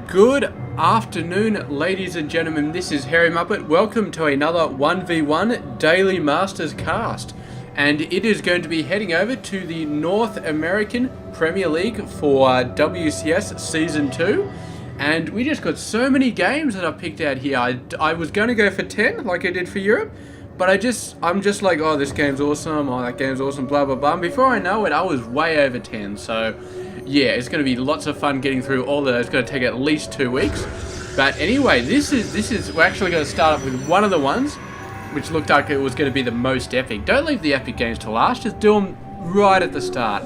Good afternoon, ladies and gentlemen. This is Harry Muppet. Welcome to another 1v1 Daily Masters cast. And it is going to be heading over to the North American Premier League for WCS Season 2. And we just got so many games that I picked out here. I was going to go for 10 like I did for Europe. But I'm just like, oh, this game's awesome. Oh, that game's awesome, blah, blah, blah. And before I know it, I was way over 10. So yeah, it's going to be lots of fun getting through all of those. It's going to take at least 2 weeks. But anyway, we're actually going to start off with one of the ones which looked like it was going to be the most epic. Don't leave the epic games to last. Just do them right at the start.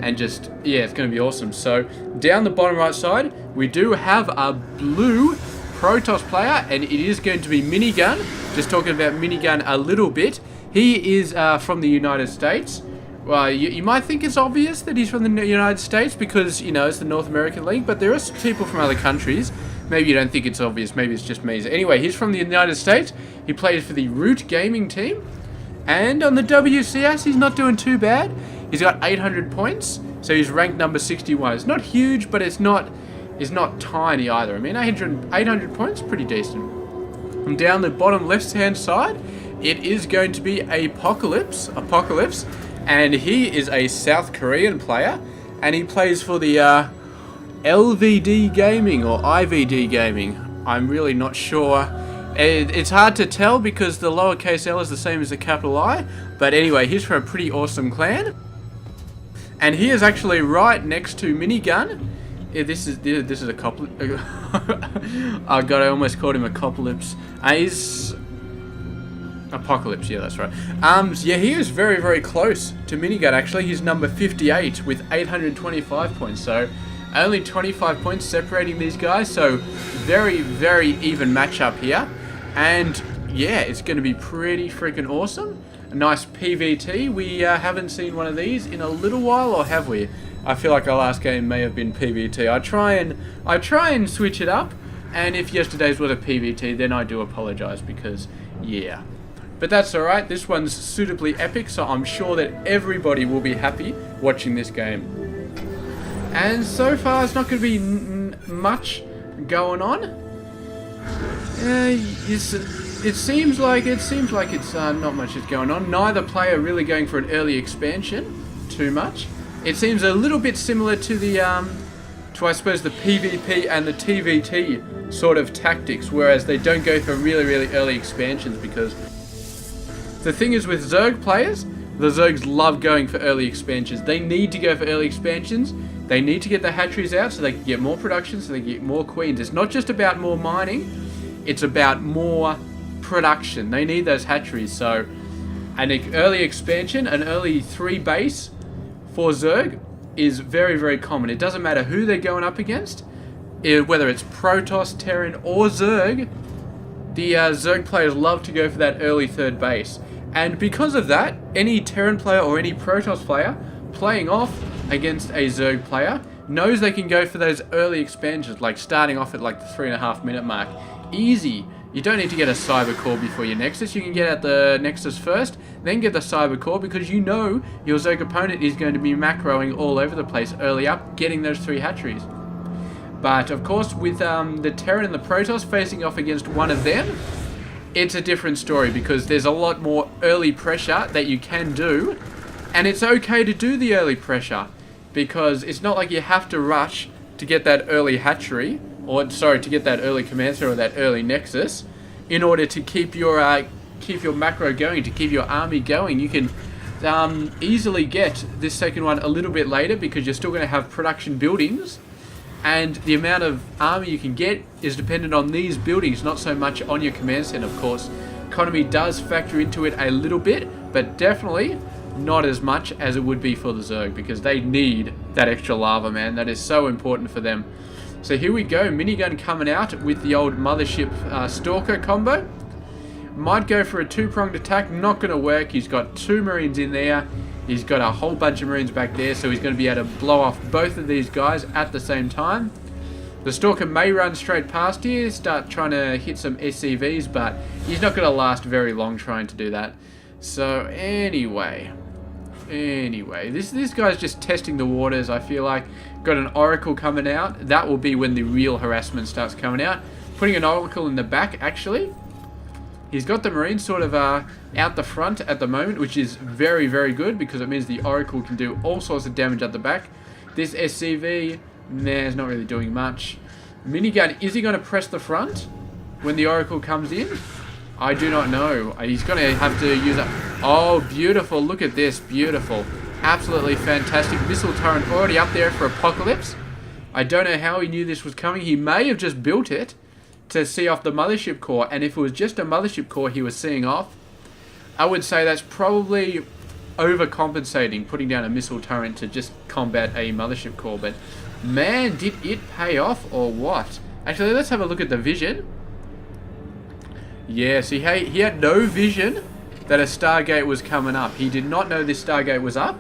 And just, yeah, it's going to be awesome. So down the bottom right side, we do have a blue Protoss player, and it is going to be Minigun. Just talking about Minigun a little bit. He is from the United States. Well, you might think it's obvious that he's from the United States because, you know, it's the North American League, but there are some people from other countries. Maybe you don't think it's obvious, maybe it's just me. Anyway, he's from the United States. He plays for the Root Gaming team. And on the WCS, he's not doing too bad. He's got 800 points, so he's ranked number 61. It's not huge, but it's not tiny either. I mean, 800 points, pretty decent. And down the bottom left-hand side, it is going to be Apocalypse. And he is a South Korean player, and he plays for the LVD Gaming or IVD Gaming. I'm really not sure. It's hard to tell because the lowercase l is the same as the capital I. But anyway, he's from a pretty awesome clan. And he is actually right next to Minigun. Yeah, this is a couple. Oh god, I almost called him Apocalypse. He's Apocalypse, yeah, that's right. Yeah, he is very, very close to Minigun, actually. He's number 58 with 825 points, so only 25 points separating these guys, so very, very even matchup here. And yeah, it's going to be pretty freaking awesome. A nice PvT. We haven't seen one of these in a little while, or have we? I feel like our last game may have been PvT. I try and switch it up, and if yesterday's was a PvT, then I do apologize because, yeah. But that's alright, this one's suitably epic, so I'm sure that everybody will be happy watching this game. And so far, it's not going to be much going on. It seems like it's not much is going on. Neither player really going for an early expansion too much. It seems a little bit similar to the I suppose the PvP and the TvT sort of tactics, whereas they don't go for really, really early expansions because the thing is with Zerg players, the Zergs love going for early expansions. They need to go for early expansions. They need to get the hatcheries out so they can get more production, so they can get more queens. It's not just about more mining, it's about more production. They need those hatcheries. So an early expansion, an early 3 base for Zerg is very, very common. It doesn't matter who they're going up against, whether it's Protoss, Terran or Zerg. The Zerg players love to go for that early 3rd base. And because of that, any Terran player or any Protoss player playing off against a Zerg player knows they can go for those early expansions, like starting off at like the 3.5 minute mark. Easy. You don't need to get a Cyber Core before your Nexus. You can get at the Nexus first, then get the Cyber Core because you know your Zerg opponent is going to be macroing all over the place early up, getting those 3 hatcheries. But of course, with the Terran and the Protoss facing off against one of them, it's a different story because there's a lot more early pressure that you can do, and it's okay to do the early pressure because it's not like you have to rush to get that early hatchery, or sorry, to get that early command center or that early Nexus in order to keep your macro going, to keep your army going. You can easily get this second one a little bit later because you're still going to have production buildings. And the amount of army you can get is dependent on these buildings, not so much on your command center, of course. Economy does factor into it a little bit, but definitely not as much as it would be for the Zerg, because they need that extra lava, man. That is so important for them. So here we go, Minigun coming out with the old Mothership Stalker combo. Might go for a 2-pronged attack, not going to work. He's got 2 Marines in there. He's got a whole bunch of Marines back there, so he's going to be able to blow off both of these guys at the same time. The Stalker may run straight past here, start trying to hit some SCVs, but he's not going to last very long trying to do that. So anyway, Anyway, this guy's just testing the waters, I feel like. Got an Oracle coming out. That will be when the real harassment starts coming out. Putting an Oracle in the back, actually. He's got the Marine sort of out the front at the moment, which is very, very good because it means the Oracle can do all sorts of damage at the back. This SCV, nah, it's not really doing much. Minigun, is he going to press the front when the Oracle comes in? I do not know. He's going to have to use a... Oh, beautiful. Look at this. Beautiful. Absolutely fantastic. Missile turret already up there for Apocalypse. I don't know how he knew this was coming. He may have just built it to see off the mothership core, and if it was just a mothership core he was seeing off, I would say that's probably overcompensating, putting down a missile turret to just combat a mothership core. But man, did it pay off or what? Actually, let's have a look at the vision. Yeah, see, he had no vision that a Stargate was coming up. He did not know this Stargate was up.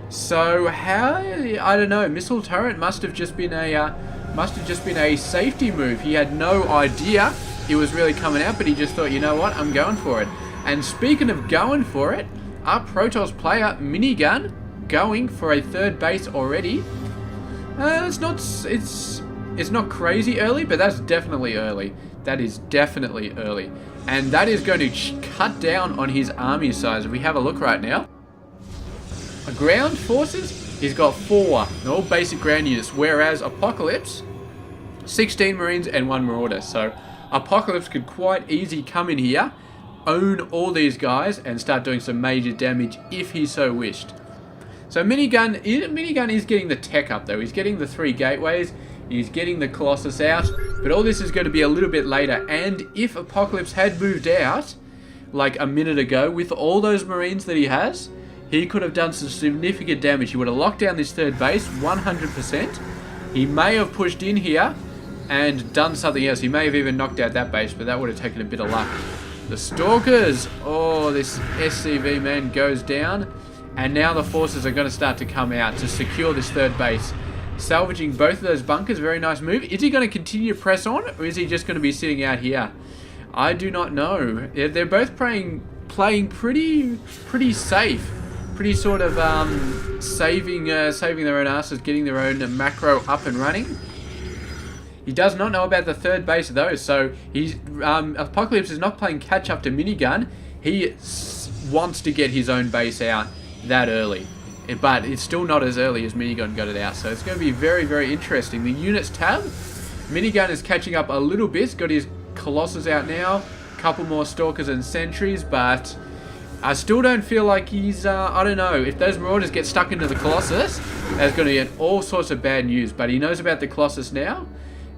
So how, I don't know, missile turret must have just been a safety move. He had no idea it was really coming out, but he just thought, you know what, I'm going for it. And speaking of going for it, our Protoss player Minigun going for a third base already. It's not crazy early, but that's definitely early. That is definitely early. And that is going to cut down on his army size. If we have a look right now. Ground forces, he's got 4. They're all basic ground units. Whereas Apocalypse, 16 Marines and 1 Marauder. So Apocalypse could quite easy come in here, own all these guys, and start doing some major damage if he so wished. So Minigun is getting the tech up though. He's getting the 3 gateways. He's getting the Colossus out, but all this is going to be a little bit later. And if Apocalypse had moved out, like a minute ago, with all those Marines that he has, he could have done some significant damage. He would have locked down this third base, 100%. He may have pushed in here and done something else. He may have even knocked out that base, but that would have taken a bit of luck. The Stalkers, oh, this SCV, man, goes down. And now the forces are going to start to come out to secure this third base. Salvaging both of those bunkers, very nice move. Is he going to continue to press on, or is he just going to be sitting out here? I do not know. They're both playing pretty safe, pretty sort of saving their own asses, getting their own macro up and running. He does not know about the third base though, so he's Apocalypse is not playing catch up to Minigun. He wants to get his own base out that early. But it's still not as early as Minigun got it out. So it's going to be very, very interesting. The units tab, Minigun is catching up a little bit. Got his Colossus out now. A couple more Stalkers and Sentries. But I still don't feel like he's, I don't know. If those Marauders get stuck into the Colossus, that's going to be all sorts of bad news. But he knows about the Colossus now.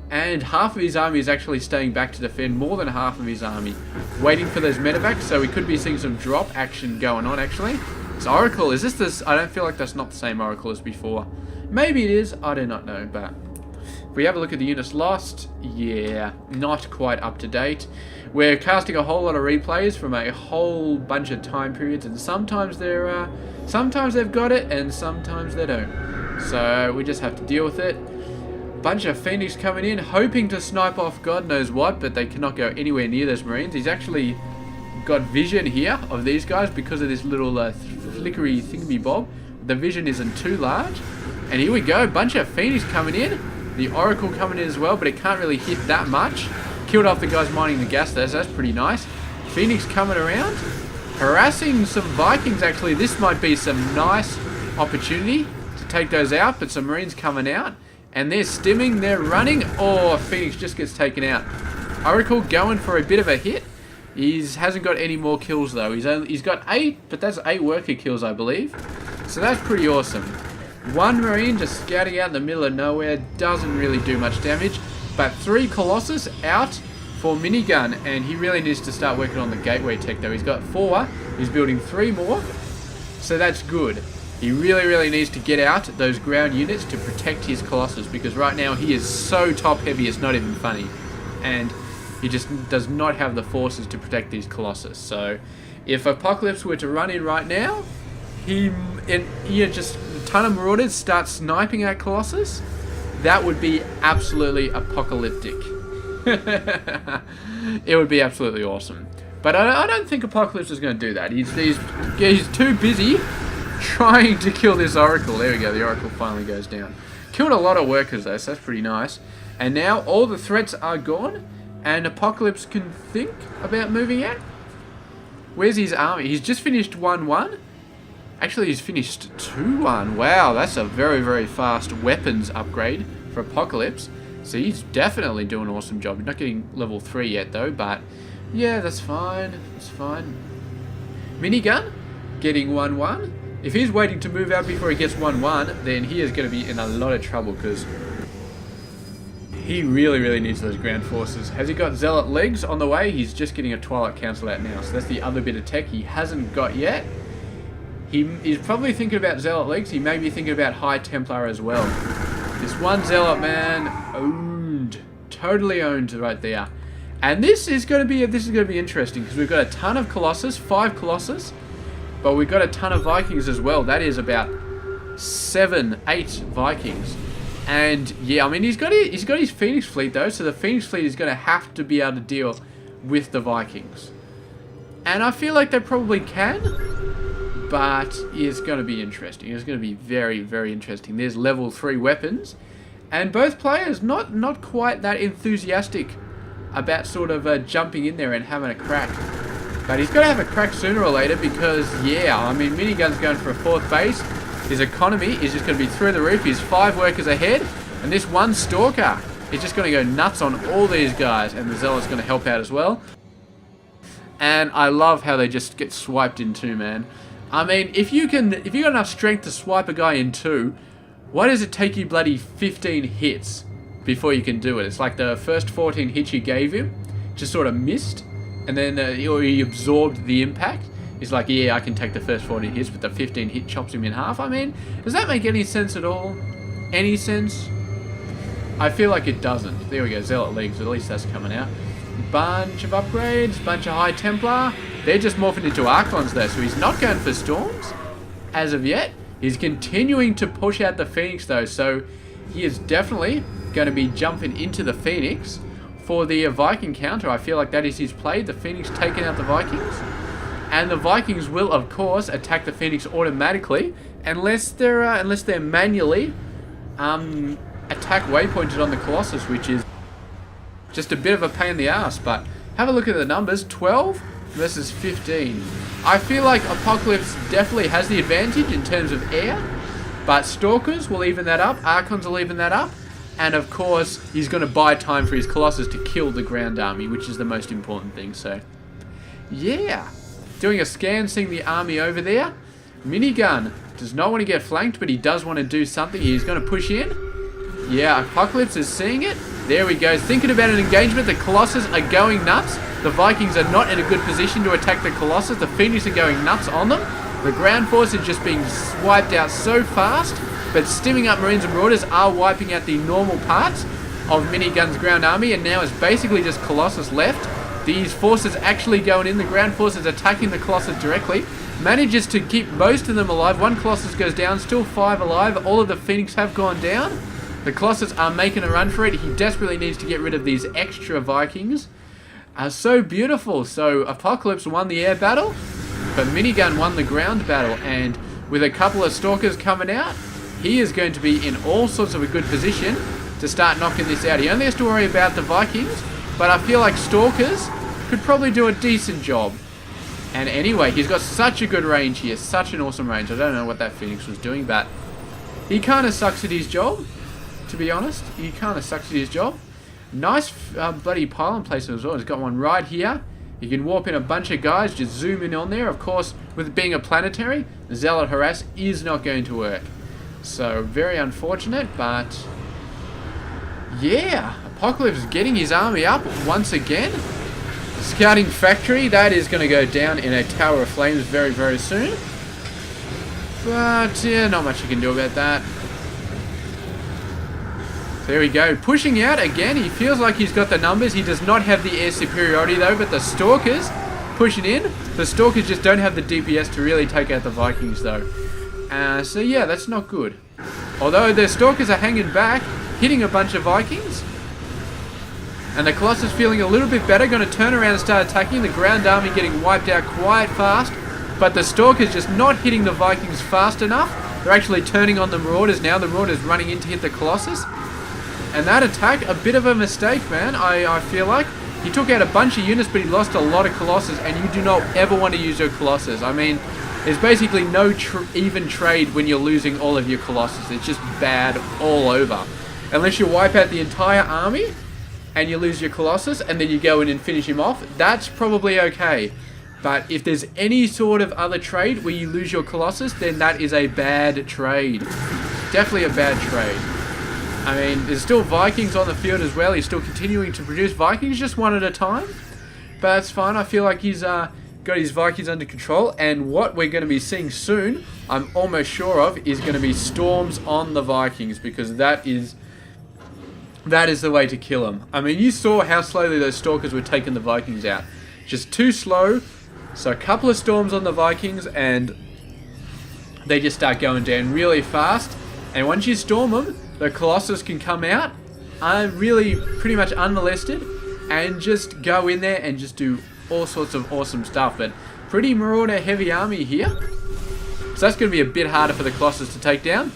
And half of his army is actually staying back to defend. More than half of his army. Waiting for those medevacs. So we could be seeing some drop action going on, actually. This Oracle, is this? I don't feel like that's not the same Oracle as before. Maybe it is, I do not know, but if we have a look at the units lost, yeah, not quite up to date. We're casting a whole lot of replays from a whole bunch of time periods, and sometimes they've got it, and sometimes they don't. So we just have to deal with it. Bunch of Phoenix coming in, hoping to snipe off God knows what, but they cannot go anywhere near those Marines. He's actually got vision here of these guys because of this little flickery thingy-bob. The vision isn't too large. And here we go, bunch of Phoenix coming in. The Oracle coming in as well, but it can't really hit that much. Killed off the guys mining the gas there, so that's pretty nice. Phoenix coming around, harassing some Vikings actually. This might be some nice opportunity to take those out, but some Marines coming out. And they're stimming, they're running. Oh, Phoenix just gets taken out. Oracle going for a bit of a hit. He hasn't got any more kills though. He's got 8, but that's 8 worker kills, I believe. So that's pretty awesome. 1 Marine just scouting out in the middle of nowhere, doesn't really do much damage. But 3 Colossus out for Minigun, and he really needs to start working on the gateway tech though. He's got 4, he's building 3 more, so that's good. He really needs to get out those ground units to protect his Colossus, because right now he is so top heavy it's not even funny. And he just does not have the forces to protect these Colossus. So if Apocalypse were to run in right now, just a ton of Marauders start sniping at Colossus, that would be absolutely apocalyptic. It would be absolutely awesome. But I don't think Apocalypse is going to do that. He's too busy trying to kill this Oracle. There we go, the Oracle finally goes down. Killed a lot of workers though, so that's pretty nice. And now all the threats are gone, and Apocalypse can think about moving out. Where's his army? He's just finished 1-1. Actually, he's finished 2-1. Wow, that's a very, very fast weapons upgrade for Apocalypse. So he's definitely doing an awesome job. He's not getting level 3 yet though, but yeah, that's fine. That's fine. Minigun getting 1-1. If he's waiting to move out before he gets 1-1, then he is going to be in a lot of trouble because he really, really needs those ground forces. Has he got Zealot legs on the way? He's just getting a Twilight Council out now. So that's the other bit of tech he hasn't got yet. He's probably thinking about Zealot legs. He may be thinking about High Templar as well. This one Zealot, man, owned. Totally owned right there. And this is going to be interesting because we've got a ton of Colossus, 5 Colossus, but we've got a ton of Vikings as well. That is about 7, 8 Vikings. And yeah, I mean he's got his Phoenix fleet though, so the Phoenix fleet is going to have to be able to deal with the Vikings. And I feel like they probably can, but it's going to be interesting. It's going to be very, very interesting. There's level 3 weapons, and both players not quite that enthusiastic about sort of jumping in there and having a crack. But he's got to have a crack sooner or later because, yeah, I mean, Minigun's going for a 4th base. His economy is just going to be through the roof. He's 5 workers ahead. And this one Stalker is just going to go nuts on all these guys. And the Zealot's going to help out as well. And I love how they just get swiped in 2, man. I mean, if you got enough strength to swipe a guy in 2, why does it take you bloody 15 hits before you can do it? It's like the first 14 hits you gave him just sort of missed. And then he absorbed the impact. He's like, yeah, I can take the first 14 hits, but the 15 hit chops him in half. I mean, does that make any sense at all? Any sense? I feel like it doesn't. There we go, Zealot legs, at least that's coming out. Bunch of upgrades, bunch of High Templar. They're just morphing into Archons though, so he's not going for Storms as of yet. He's continuing to push out the Phoenix though, so he is definitely going to be jumping into the Phoenix for the Viking counter. I feel like that is his play, the Phoenix taking out the Vikings. And the Vikings will, of course, attack the Phoenix automatically, unless they're manually attack waypointed on the Colossus, which is just a bit of a pain in the ass. But have a look at the numbers: 12 versus 15. I feel like Apocalypse definitely has the advantage in terms of air, but Stalkers will even that up, Archons will even that up, and of course he's going to buy time for his Colossus to kill the ground army, which is the most important thing. So, yeah. Doing a scan, seeing the army over there. Minigun does not want to get flanked, but he does want to do something. He's going to push in. Yeah, Apocalypse is seeing it. There we go. Thinking about an engagement. The Colossus are going nuts. The Vikings are not in a good position to attack the Colossus. The Phoenix are going nuts on them. The ground force is just being wiped out so fast, but stimming up Marines and Marauders are wiping out the normal parts of Minigun's ground army, and now it's basically just Colossus left. These forces actually going in, the ground forces attacking the Colossus directly. Manages to keep most of them alive. One Colossus goes down, still 5 alive. All of the Phoenix have gone down. The Colossus are making a run for it. He desperately needs to get rid of these extra Vikings. So beautiful. So Apocalypse won the air battle, but Minigun won the ground battle. And with a couple of Stalkers coming out, he is going to be in all sorts of a good position to start knocking this out. He only has to worry about the Vikings, but I feel like Stalkers could probably do a decent job. And anyway, he's got such a good range here, such an awesome range. I don't know what that Phoenix was doing, but he kind of sucks at his job, to be honest. He kind of sucks at his job. Nice bloody pylon placement as well. He's got one right here. You can warp in a bunch of guys, just zoom in on there. Of course, with it being a planetary, the Zealot Harass is not going to work. So, very unfortunate, but yeah, Apocalypse is getting his army up once again. Scouting Factory, that is going to go down in a Tower of Flames very, very soon. But, yeah, not much you can do about that. There we go. Pushing out again. He feels like he's got the numbers. He does not have the air superiority, though, but the Stalkers pushing in. The Stalkers just don't have the DPS to really take out the Vikings, though. So, yeah, that's not good. Although the Stalkers are hanging back, hitting a bunch of Vikings. And the Colossus feeling a little bit better, going to turn around and start attacking. The ground army getting wiped out quite fast but the Stalker's just not hitting the Vikings fast enough. They're actually turning on the Marauders now. The Marauders running in to hit the Colossus. And that attack, a bit of a mistake, man, I feel like. He took out a bunch of units, but he lost a lot of Colossus, and you do not ever want to use your Colossus. I mean, there's basically no even trade when you're losing all of your Colossus. It's just bad all over. Unless you wipe out the entire army, and you lose your Colossus, and then you go in and finish him off, that's probably okay. But if there's any sort of other trade where you lose your Colossus, then that is a bad trade. Definitely a bad trade. I mean, there's still Vikings on the field as well. He's still continuing to produce Vikings, just one at a time. But that's fine. I feel like he's got his Vikings under control. And what we're going to be seeing soon, I'm almost sure of, is going to be storms on the Vikings. Because that is the way to kill them. I mean, you saw how slowly those Stalkers were taking the Vikings out. Just too slow. So a couple of storms on the Vikings and they just start going down really fast. And once you storm them, the Colossus can come out really pretty much unmolested and just go in there and just do all sorts of awesome stuff. But pretty Marauder heavy army here. So that's going to be a bit harder for the Colossus to take down.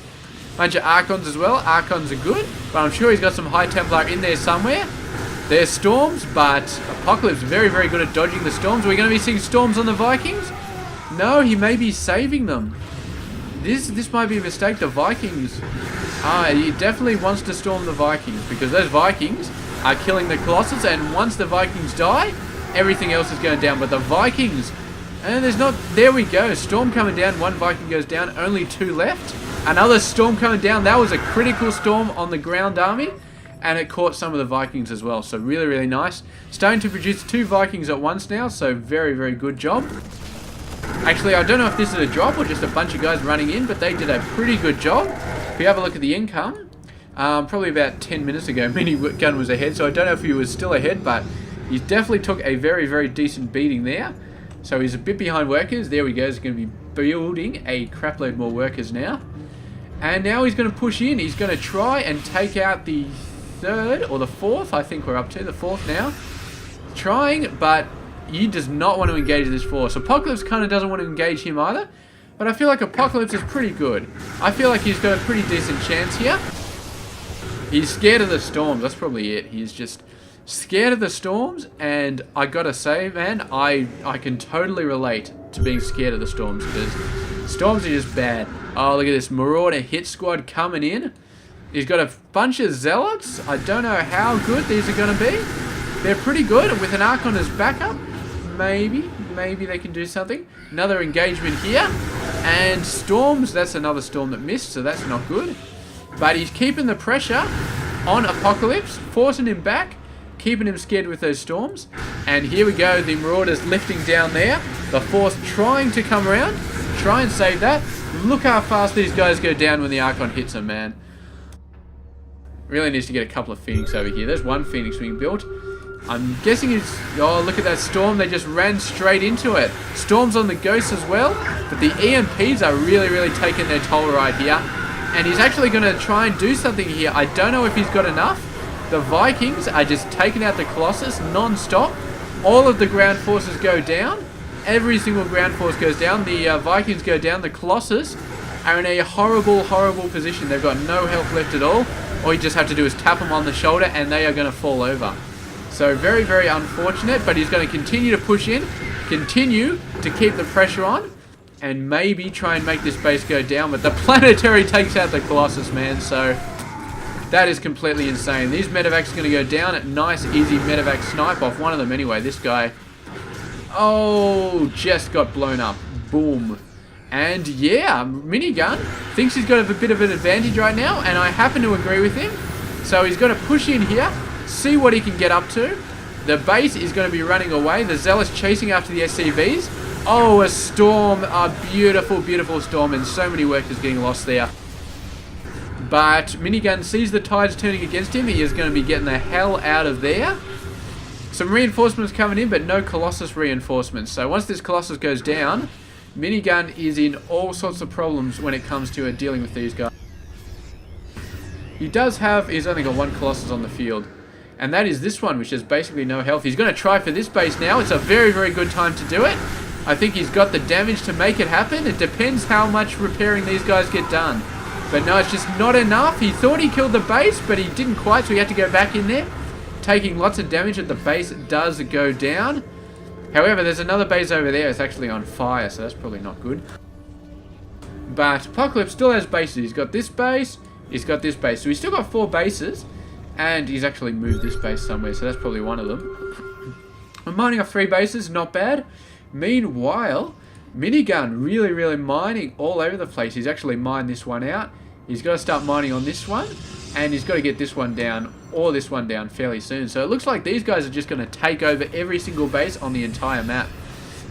Bunch of Archons as well. Archons are good, but I'm sure he's got some High Templar in there somewhere. There's storms, but Apocalypse very, very good at dodging the storms. Are we going to be seeing storms on the Vikings? No, he may be saving them. This might be a mistake. The Vikings... he definitely wants to storm the Vikings because those Vikings are killing the Colossus, and once the Vikings die, everything else is going down. But the Vikings... And there's not... There we go. Storm coming down. One Viking goes down. Only 2 left. Another storm coming down. That was a critical storm on the ground army. And it caught some of the Vikings as well. So really, really nice. Starting to produce 2 Vikings at once now. So very, very good job. Actually, I don't know if this is a drop or just a bunch of guys running in. But they did a pretty good job. If you have a look at the income. Probably about 10 minutes ago, Minigun was ahead. So I don't know if he was still ahead. But he definitely took a very, very decent beating there. So he's a bit behind workers. There we go. He's going to be building a crapload more workers now. And now he's going to push in. He's going to try and take out the 3rd or the 4th. I think we're up to the 4th now. Trying, but he does not want to engage this force. Apocalypse kind of doesn't want to engage him either. But I feel like Apocalypse is pretty good. I feel like he's got a pretty decent chance here. He's scared of the storms. That's probably it. He's just... scared of the storms, and I gotta say, man, I can totally relate to being scared of the storms, because storms are just bad. Oh, look at this Marauder hit squad coming in. He's got a bunch of Zealots. I don't know how good these are gonna be. They're pretty good with an Archon as backup. Maybe they can do something. Another engagement here, and storms. That's another storm that missed, so that's not good. But he's keeping the pressure on Apocalypse, forcing him back, keeping him scared with those storms. And here we go, the Marauders lifting down there. The force trying to come around, try and save that. Look how fast these guys go down when the Archon hits them, man. Really needs to get a couple of Phoenix over here. There's one Phoenix being built. I'm guessing it's... Oh, look at that storm. They just ran straight into it. Storms on the Ghosts as well. But the EMPs are really, really taking their toll right here. And he's actually going to try and do something here. I don't know if he's got enough. The Vikings are just taking out the Colossus non-stop. All of the ground forces go down. Every single ground force goes down. The Vikings go down. The Colossus are in a horrible, horrible position. They've got no health left at all. All you just have to do is tap them on the shoulder and they are going to fall over. So very, very unfortunate. But he's going to continue to push in. Continue to keep the pressure on. And maybe try and make this base go down. But the Planetary takes out the Colossus, man. So... that is completely insane. These medevacs are going to go down. Nice, easy medevac snipe off one of them anyway. This guy, oh, just got blown up. Boom. And yeah, Minigun thinks he's got a bit of an advantage right now, and I happen to agree with him. So he's going to push in here, see what he can get up to. The base is going to be running away. The Zealots chasing after the SCVs. Oh, a storm. A beautiful, beautiful storm, and so many workers getting lost there. But Minigun sees the tides turning against him. He is going to be getting the hell out of there. Some reinforcements coming in, but no Colossus reinforcements. So once this Colossus goes down, Minigun is in all sorts of problems when it comes to dealing with these guys. He does have... he's only got 1 Colossus on the field. And that is this one, which has basically no health. He's going to try for this base now. It's a very, very good time to do it. I think he's got the damage to make it happen. It depends how much repairing these guys get done. But no, it's just not enough. He thought he killed the base, but he didn't quite, so he had to go back in there. Taking lots of damage, and the base does go down. However, there's another base over there. It's actually on fire, so that's probably not good. But Apocalypse still has bases. He's got this base, he's got this base. So he's still got 4 bases, and he's actually moved this base somewhere, so that's probably one of them. I'm mining off 3 bases, not bad. Meanwhile, Minigun really mining all over the place. He's actually mined this one out. He's got to start mining on this one, and he's got to get this one down, or this one down fairly soon. So it looks like these guys are just going to take over every single base on the entire map.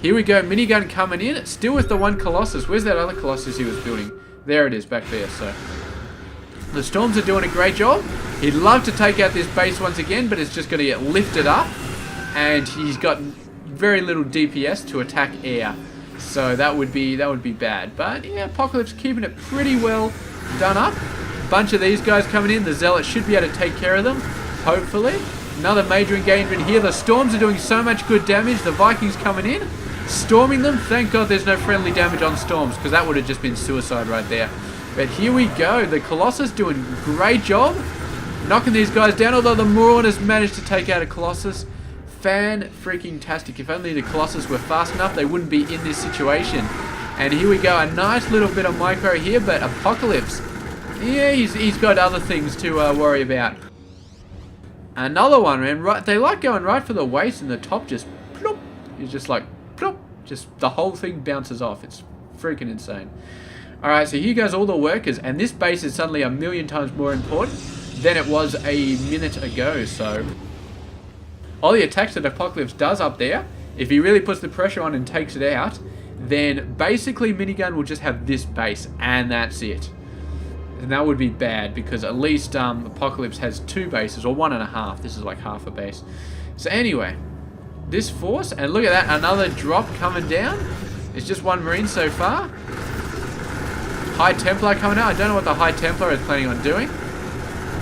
Here we go, Minigun coming in, still with the one Colossus. Where's that other Colossus he was building? There it is, back there. So the Storms are doing a great job. He'd love to take out this base once again, but it's just going to get lifted up, and he's got very little DPS to attack air. So that would be bad. But yeah, Apocalypse keeping it pretty well done up. Bunch of these guys coming in. The Zealots should be able to take care of them, hopefully. Another major engagement here. The Storms are doing so much good damage. The Vikings coming in, storming them. Thank God there's no friendly damage on Storms, because that would have just been suicide right there. But here we go. The Colossus doing a great job knocking these guys down, although the Moron has managed to take out a Colossus. Fan-freaking-tastic. If only the Colossus were fast enough, they wouldn't be in this situation. And here we go. A nice little bit of micro here, but Apocalypse, yeah, he's got other things to worry about. Another one, man. Right, they like going right for the waist, and the top just plop. It's just like plop. Just the whole thing bounces off. It's freaking insane. Alright, so here goes all the workers, and this base is suddenly 1,000,000 times more important than it was a minute ago. So all the attacks that Apocalypse does up there, if he really puts the pressure on and takes it out, then basically Minigun will just have this base, and that's it. And that would be bad, because at least Apocalypse has 2 bases, or 1.5. This is like half a base. So anyway, this force, and look at that, another drop coming down. It's just 1 Marine so far. High Templar coming out. I don't know what the High Templar is planning on doing,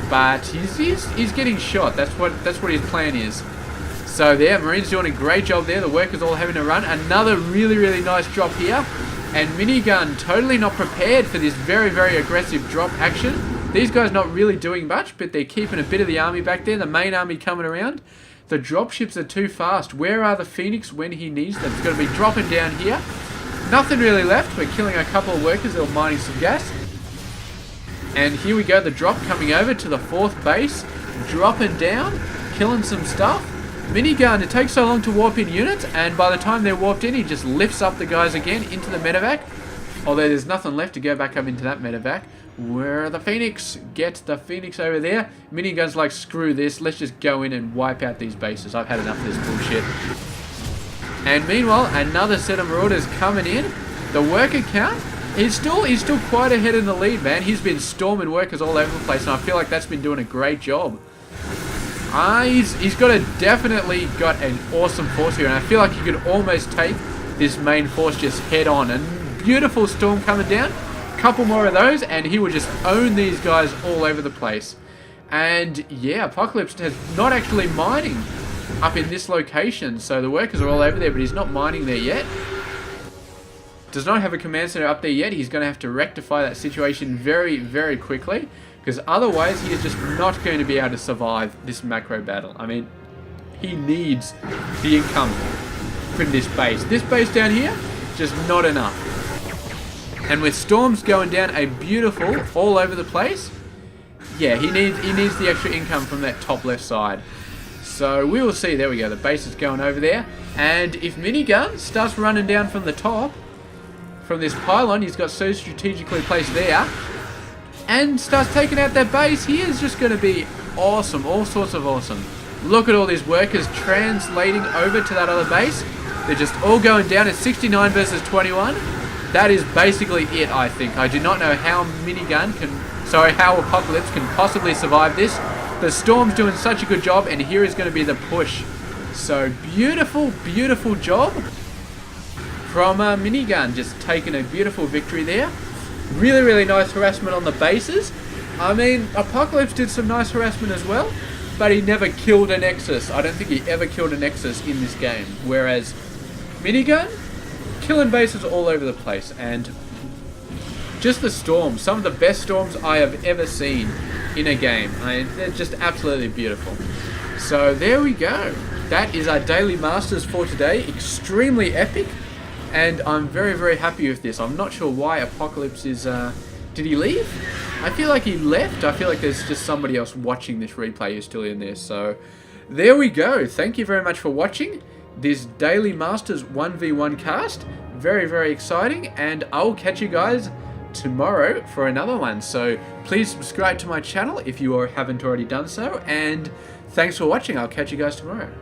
but he's getting shot. That's what his plan is. So there, Marine's doing a great job there. The workers all having a run. Another really nice drop here. And Minigun totally not prepared for this very aggressive drop action. These guys not really doing much, but they're keeping a bit of the army back there. The main army coming around. The dropships are too fast. Where are the Phoenix when he needs them? It's going to be dropping down here. Nothing really left. We're killing a couple of workers that are mining some gas. And here we go, the drop coming over to the 4th base. Dropping down, killing some stuff. Minigun, it takes so long to warp in units, and by the time they're warped in, he just lifts up the guys again into the medevac. Although there's nothing left to go back up into that medevac. Where are the Phoenix? Get the Phoenix over there. Minigun's like, screw this, let's just go in and wipe out these bases. I've had enough of this bullshit. And meanwhile, another set of Marauders coming in. The worker count, he's still quite ahead in the lead, man. He's been storming workers all over the place, and I feel like that's been doing a great job. He's definitely got an awesome force here, and I feel like he could almost take this main force just head on. And beautiful storm coming down. Couple more of those, and he would just own these guys all over the place. And yeah, Apocalypse has not actually mining up in this location, so the workers are all over there, but he's not mining there yet. Does not have a command center up there yet. He's going to have to rectify that situation very quickly, because otherwise he is just not going to be able to survive this macro battle. I mean, he needs the income from this base. This base down here, just not enough. And with storms going down a beautiful all over the place, yeah, he needs the extra income from that top left side. So we will see. There we go. The base is going over there. And if Minigun starts running down from the top, from this pylon he's got so strategically placed there, and starts taking out that base, he is just going to be awesome. All sorts of awesome. Look at all these workers translating over to that other base. They're just all going down. It's 69 versus 21. That is basically it, I think. I do not know how how Apocalypse can possibly survive this. The Storm's doing such a good job, and here is going to be the push. So beautiful job from Minigun, just taking a beautiful victory there. Really nice harassment on the bases. I mean, Apocalypse did some nice harassment as well, but he never killed a Nexus. I don't think he ever killed a Nexus in this game. Whereas Minigun, killing bases all over the place, and just the storms, some of the best storms I have ever seen in a game. They're just absolutely beautiful. So there we go. That is our daily masters for today. Extremely epic, and I'm very, very happy with this. I'm not sure why Apocalypse is... did he leave? I feel like he left. I feel like there's just somebody else watching this replay who's still in there. So there we go. Thank you very much for watching this daily masters 1v1 cast. Very, very exciting, and I'll catch you guys tomorrow for another one. So please subscribe to my channel if you haven't already done so, and thanks for watching. I'll catch you guys tomorrow.